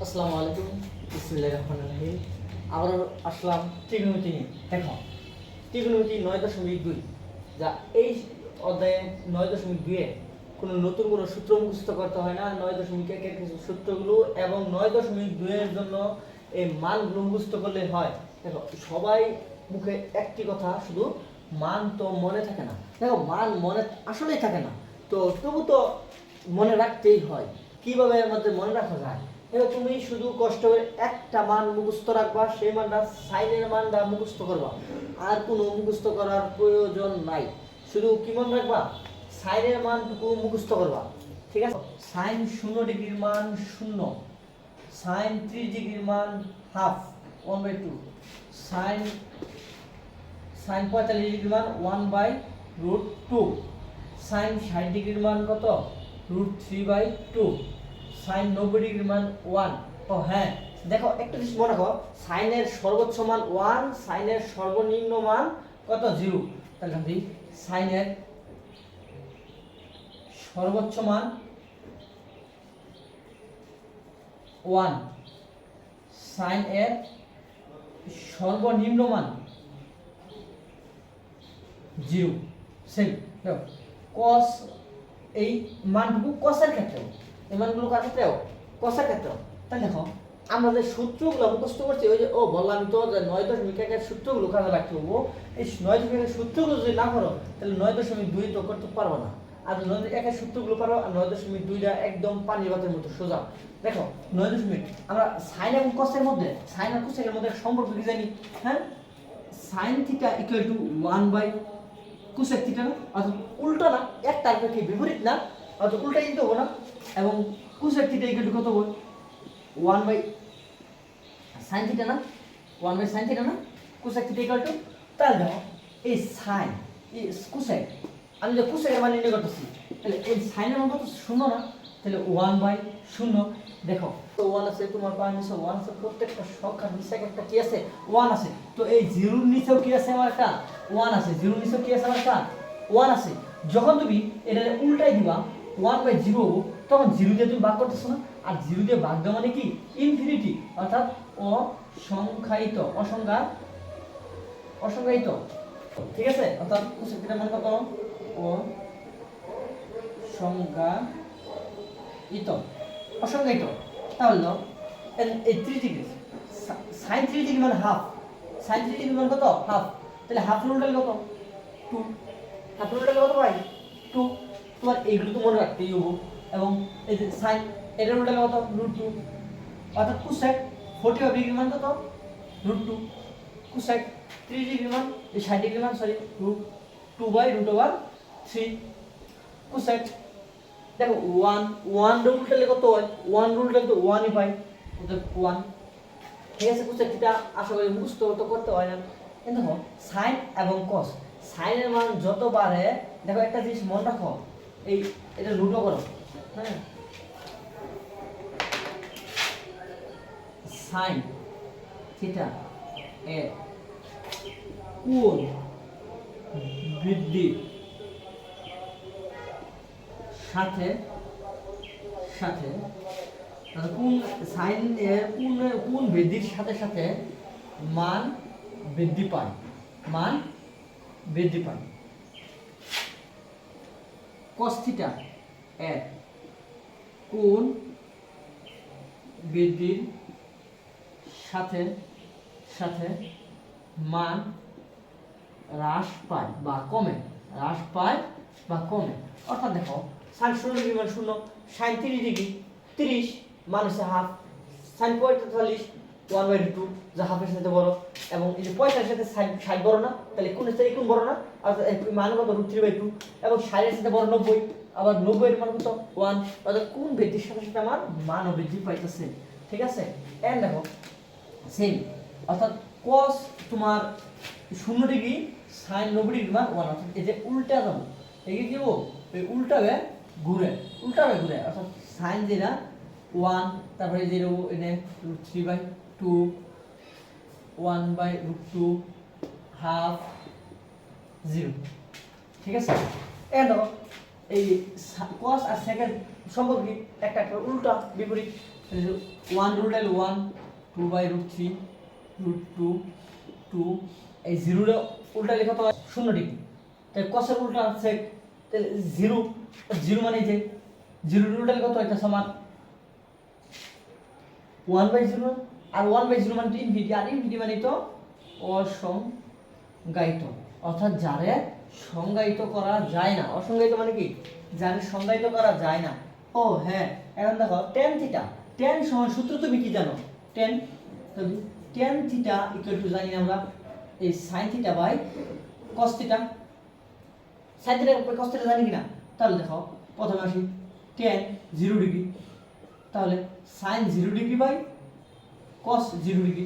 আসসালামু আলাইকুম, বিসমিল্লাহির রহমানির রহিম। আবারও আসলাম ট্রিগোনোমেট্রি নিয়ে। দেখো, ট্রিগোনোমেট্রি 9.2, যা এই অধ্যায়ে 9.2-এ কোনো নতুন কোনো সূত্র মুখস্থ করতে হয় না। 9.1-এর কিছু সূত্রগুলো এবং 9.2-এর জন্য এই মানগুলো মুখস্থ করলে হয়। দেখো, সবাই মুখে একটি কথা, শুধু মান তো মনে থাকে না। দেখো, মান মনে আসলেই থাকে না, তো তবু তো মনে রাখতেই হয়। কিভাবে এর মধ্যে মনে রাখা যায়? এবার তুমি শুধু কষ্ট করে একটা মান মুখস্থ রাখবা, সেই মানটা সাইনের মানটা মুখস্থ করবা, আর কোনো মুখস্থ করার প্রয়োজন নাই। শুধু কি মনে রাখবা? সাইনের মানটুকু মুখস্থ করবা, ঠিক আছে? সাইন 0 ডিগ্রির মান 0, সাইন 30 ডিগ্রির মান হাফ 1/2, সাইন 45 ডিগ্রির মান 1/√2, সাইন 60 ডিগ্রির মান কত? √3/2, সাইন 90 ডিগ্রির মান 1। ও হ্যাঁ, দেখো একটা জিনিস মনে রাখো, সাইনের সর্বোচ্চ মান 1, সাইনের সর্বনিম্ন মান কত? 0। তাহলে আমি সাইনের সর্বোচ্চ মান 1, সাইন এর সর্বনিম্ন মান 0। সেম দেখো, কস এই মানটুকু কসের ক্ষেত্রেও, এই মানগুলো কার ক্ষেত্রেও? কসের ক্ষেত্রেও। তাহলে দেখো, আমরা যে সূত্রগুলো মুখস্থ করছি, ওই যে বললাম তো যে 9.1-এর সূত্রগুলো কাজে রাখতে হবে। এই 9.1-এর সূত্রগুলো যদি না করো, তাহলে 9.2 তো করতে পারবো না। আর 9.1-এর সূত্রগুলো পারো, আর 9.2টা একদম পানির ভাতের মতো সোজা। দেখো 9. আমরা সাইন এবং কসের মধ্যে, সাইন আর কোসেকের মধ্যে সম্পর্ক কি জানি? হ্যাঁ, সাইন থিটা ইকুয়াল টু 1/কোসেক থিটা না? অর্থাৎ উল্টো না, একটা কি বিপরীত না, অর্থাৎ উল্টা দিতে হবে না। এবং কোসেক থিটা ইকুয়াল টু কত হবে? 1/সাইন থিটা না? 1/সাইন থিটা না? কোসেক থিটা ইকুয়াল টু, তাহলে দেখো এই সাইন, এই কোসেক, আমি যে কোসেকের মান নির্ণয় করতেছি, তাহলে এই সাইনের মান কত? 0 না? তাহলে 1/0। দেখো তো 1 আছে, তোমার পাওয়ার নিচে 1 আছে, প্রত্যেকটা সংখ্যার নিচে একটা কি আছে? 1 আছে। তো এই 0-র নিচেও কি আছে? আমার একটা 1 আছে। 0-র নিচেও কি আছে? আমার একটা 1 আছে। যখন তুমি এটা উল্টাই দিবা 1/0, তখন 0 দিয়ে তুমি ভাগ করতেছো না? আর 0 দিয়ে ভাগ দেওয়া মানে কি? ইনফিনিটি, অর্থাৎ অসংখ্যায়িত, অসংখ্যায়িত, ঠিক আছে? অর্থাৎ কোসেক থিটার মান কত? অসংখ্যায়িত। তাহলে এই 3 ডিগ্রি, সাইন 3 ডিগ্রি মানে হাফ, সাইন 3 ডিগ্রি মানে কত? হাফ। তাহলে হাফ রুলটা কত? 2। হাফ রুলটা কত ভাই? 2। তোমার এইগুলো তো মনে রাখতেই হবে। এবং এই যে সাইন, এটার রুলটা কত? √2। অর্থাৎ কোসেক 45 ডিগ্রি মান কত? √2। কোসেক 3 ডিগ্রি মান, এই 60 ডিগ্রি মান, সরি, √2/√3। কোসেক দেখো 1 রুল উল্টালে কত হয়? 1 রুল উল্টালে তো 1ই পাই, অর্থাৎ 1। ঠিক আছে, কোসেক থিটা আশা করি মুখস্থ তো করতে হয় না। কিন্তু দেখো সাইন এবং কস, সাইনের মান যত বাড়ে, দেখো একটা জিনিস মনে রাখো, এই এটা রুটও করো। হ্যাঁ, সাইন থিটা এর কোণ বৃদ্ধির সাথে সাথে কোন সাইন এর কোন বৃদ্ধির সাথে সাথে মান বৃদ্ধি পায়, মান বৃদ্ধি পায়। cos থিটা এর কোন বৃদ্ধির সাথে সাথে মান হ্রাস পায় বা কমে, হ্রাস পায় বা কমে। অর্থাৎ দেখো, সাইন 0 ডিগ্রি মান 0, সাইন 30 ডিগ্রি 30 মান হচ্ছে হাফ, সাইন 45 1/2, যা হাফের সাথে বড়। এবং এই যে 45 সাথে 60 বড় না? তাহলে কোন সাথে কোন বড় না? অর্থাৎ মান কত? √3/2। এবং 60 এর সাথে বড় 90, আবার 90 এর মান কত? 1। অর্থাৎ কোন বৃদ্ধির সাথে সাথে আমার মানও বৃদ্ধি পাইতেছে, ঠিক আছে? এন্ড দেখো সেম, অর্থাৎ cos তোমার 0 ডিগ্রি, সাইন 90 ডিগ্রি মান 1। অর্থাৎ এই যে উল্টা যাবো, এই কি দেবো? এই উল্টাবে ঘুরে, অর্থাৎ সাইন যেটা 1, তারপরে যে দেবো এনে √3/2, 1/√2, হাফ, 0। ঠিক আছে? দেখো এই cos আর sec এর সম্পর্ক কি? একটা উল্টা বিপরীত। ওয়ান রুট এল ওয়ান, 2/√3 √2 2, এই জিরোটা উল্টা লেখা তো 0 ডিগ্রি, তাই কসের উল্টা আছে তাহলে জিরো, জিরো মানে যে জিরো উল্টা লেখা তো এটা সমান 1/0, আর 1/0 মানে তো ইনফিনিটি, আর ইনফিনিটি মানে তো অসংজ্ঞায়িত, অর্থাৎ যারে সংজ্ঞায়িত করা যায় না। অসংজ্ঞায়িত মানে কি, যারে সংজ্ঞায়িত করা যায় না। ও হ্যাঁ, এখন দেখো tan থিটা, tan সমান সূত্র তুমি কি জানো, tan, তাহলে tan থিটা ইকুয়াল টু জানি আমরা এই sin theta by cos theta, sin theta by cos theta জানি কিনা, তাহলে দেখো প্রথমে আসি tan 0 ডিগ্রি, তাহলে sin 0 degree by cos 0 degree,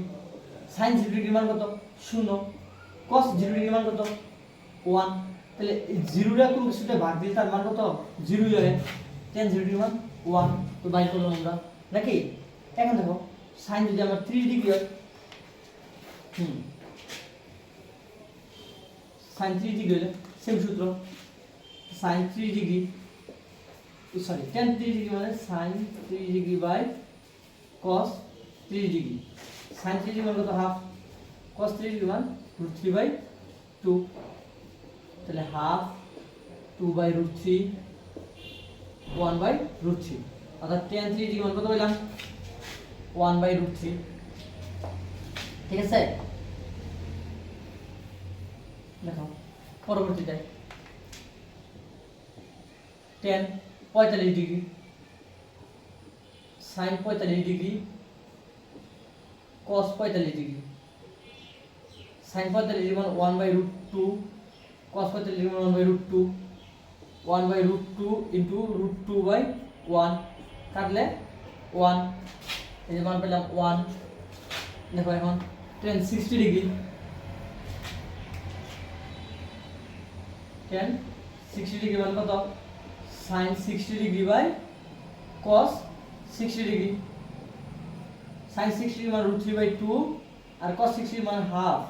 sin 0 degree মান কত 0, cos 0 ডিগ্রি মান কত 1, তাহলে 0টা কোন কিছুতে ভাগ দিলে তার মান কত 0 ই হয়, tan 0 ডিগ্রি মান 1, তো বাই করলাম আমরা নাকি। এখন দেখো sin যদি আমার 3 ডিগ্রি হয়, sin 3 ডিগ্রি হলে সেম সূত্র, sin 3 degree sorry tan 3 degree মানে sin 3 degree by cos 3 degree, sin 3 degree মানে কত হাফ, cos 3 ডিগ্রি মানে √3/2, তাহলে হাফ 2/√3 1/√3, অর্থাৎ tan 3 ডিগ্রি মানে কত পেলাম 1/√3। ঠিক আছে, দেখো পরবর্তীতে tan 45 degree, sin 45 degree, cos 45 degree, sin 45 degree মানে 1/√2, cos 45 ডিগ্রি মানে 1/√2, 1/√2 ইন্টু √2/1, কাটলে 1, এই যে মান পেলাম 1। দেখো এখন tan 60 ডিগ্রি, tan 60 ডিগ্রি মান কত sin 60 degree by cos 60 degree, sin 60 degree মান √3/2 আর cos 60 মান হাফ,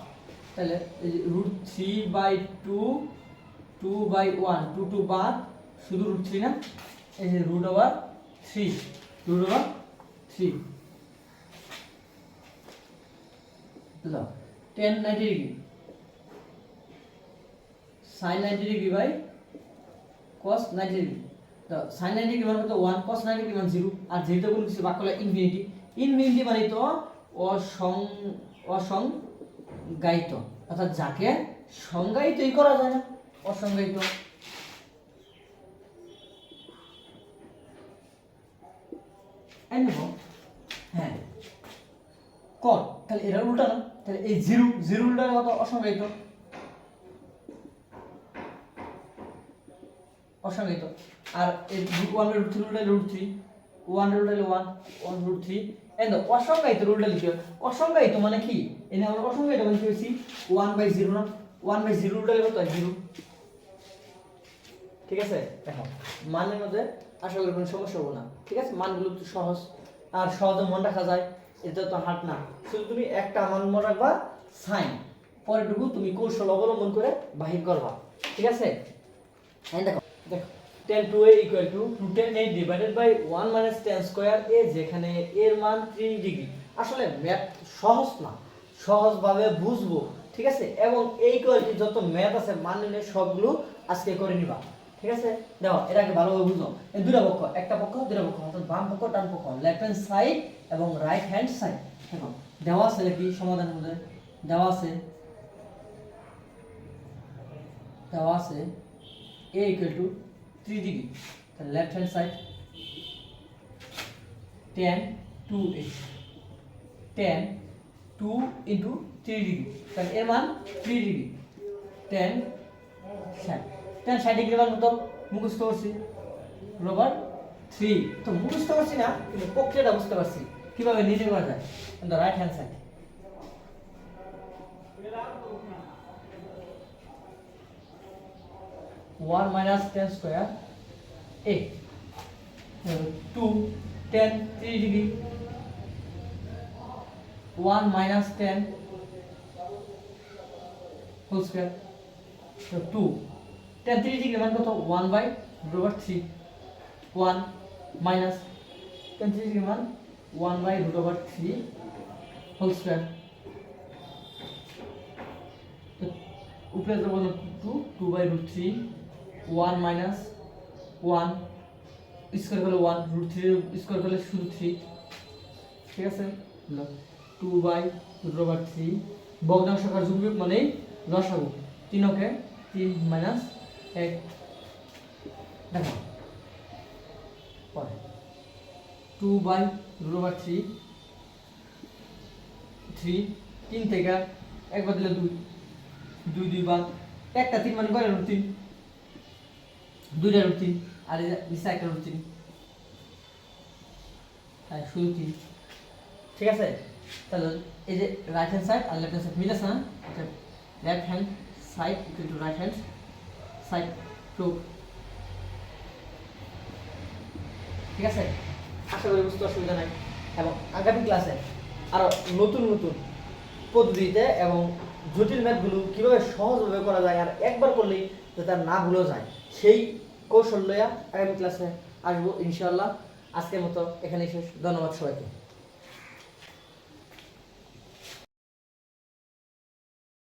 তাহলে এই যে √3/2 2/1 2 2 বাদ, শুধু √3 না, এই যে √3 বুঝলো, tan 90 degree, sin 90 degree by cos 90 degree, তো sin 90 ডিগ্রি মানে কত 1, cos 90 ডিগ্রি মানে 0, আর যেহেতু কোনো কিছু ভাগ করলে ইনফিনিটি, ইনফিনিটি মানে তো অসংজ্ঞায়িত, অর্থাৎ যাকে সংজ্ঞায়িতই করা যায় না, অসংজ্ঞায়িত। এই দেখো হ্যাঁ cot, তাহলে এর উল্টা না, তাহলে এই 0 উল্টা কত অসংজ্ঞায়িত, অসংজ্ঞায়িত, আর এই 1/√3 উল্টা √3, 1 উল্টা 1 1/√3, এন্ড অসংজ্ঞায়িত উল্টা লিখো, অসংজ্ঞায়িত মানে কি, এনে আমরা অসংজ্ঞায়িত মানে কি হইছি 1/0 না, 1/0 উল্টা লিখো তো 0। ঠিক আছে, দেখো মানের মধ্যে আশা করি কোনো সমস্যা হবে না। ঠিক আছে, মানগুলো তো সহজ, আর সহজে মনে রাখা যায়, এটা তো হার্ড না, শুধু তুমি একটা মান মনে রাখবা সাইন, পরেরটুকু তুমি কৌশল অবলম্বন করে বাহির করবা। ঠিক আছে, এই দেখো দেখো tan 2a equal to tan a divided by 1 minus tan square a, যেখানে এর মান 3 ডিগ্রি। আসলে ম্যাথ সহজ না, সহজভাবে বুঝবো। ঠিক আছে, এবং এই কোয়ালিটি যত ম্যাথ আছে মান নিয়ে সবগুলো আজকে করে নিবা। ঠিক আছে, দেখো এটাকে ভালোভাবে বুঝো, এই দুটো পক্ষ, একটা পক্ষ দুটো পক্ষ, অর্থাৎ বাম পক্ষ ডান পক্ষ, লেফট হ্যান্ড সাইড এবং রাইট হ্যান্ড সাইড। দেখো দেওয়া আছে কি সমাধানের মধ্যে, দেওয়া আছে a equal to 3 ডিগ্রি, তাহলে left hand side tan 2a, tan 2 into 3 degree, তাহলে এর মান 3 ডিগ্রি, tan 60 ডিগ্রি মান কত মুখস্থ করছি রোবার 3, তো মুখস্থ করছি না কিন্তু প্রক্রিয়াটা বুঝতে পারছি কিভাবে নিজে করা যায়। The right hand side 1 minus tan square a 2 tan 3 degree 1 minus tan whole square, so 2 tan 3 degree মান কত 1/√3, 1 minus tan 3 degree মান 1/√3 হোল স্কয়ার, উপরে যাব 2/√3, 1 মাইনাস 1 স্কয়ার করলে 1, √3 স্কয়ার করলে শুধু 3, ঠিক আছে। 2/√3 ভগ্নাংশকার যোগবিয়োগ মানে লসাগু, 3 ওকে 3 মাইনাস 1, দেখো পরে 2/√3 3, 3 থেকে একবার দিলে 2, 2 2 বাদ, একটা 3 মানে কয়টা √3, 2টা √3, আর এই নিচে একটা √3, তাই শুধু 3, ঠিক আছে। তাহলে এই যে রাইট হ্যান্ড সাইড আর লেফট হ্যান্ড সাইড মিলেছে না, এটা left hand side equal to right hand side proof, ঠিক আছে। আশা করি বুঝতে অসুবিধা নাই। এবং আগামী ক্লাসে আরো নতুন নতুন পদ্ধতিতে এবং জটিল ম্যাথগুলো কীভাবে সহজভাবে করা যায় আর একবার করলেই যাতে আর না ভুলেও যায় সেই কৌশল লইয়া আগামী ক্লাসে আসবো ইনশাআল্লাহ। আজকের মতো এখানেই শেষ, ধন্যবাদ সবাইকে।